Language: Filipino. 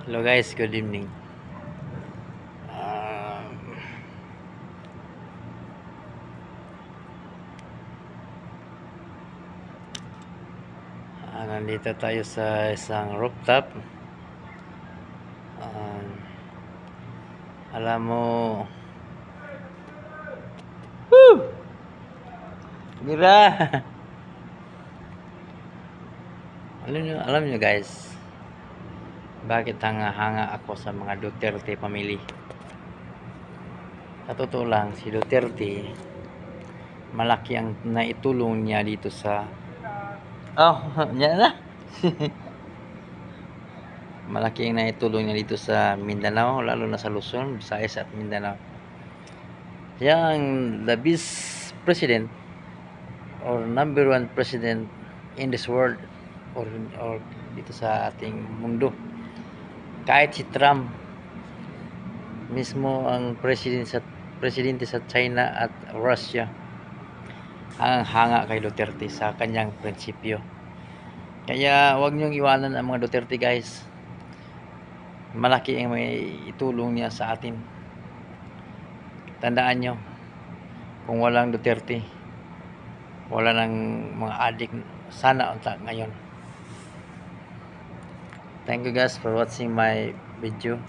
Hello guys, good evening. Um, Nandito tayo sa isang rooftop. Um, Alam mo, woo! Mira! alam nyo guys, bakit hanga-hanga ako sa mga Duterte family? Sa totoo lang, si Duterte, malaki ang naitulong niya dito sa... Oh, yan na! Malaki ang naitulong niya dito sa Mindanao, lalo na sa Luzon, Visayas at Mindanao. Siya ang the best president or number one president in this world or dito sa ating mundo. Kahit si Trump mismo ang presidente sa China at Russia ang hanga kay Duterte sa kanyang prinsipyo. Kaya wag niyong iwanan ang mga Duterte guys. Malaki ang may itulong niya sa atin. Tandaan nyo, kung walang Duterte, wala nang mga adik sana unta ngayon. Thank you guys for watching my video.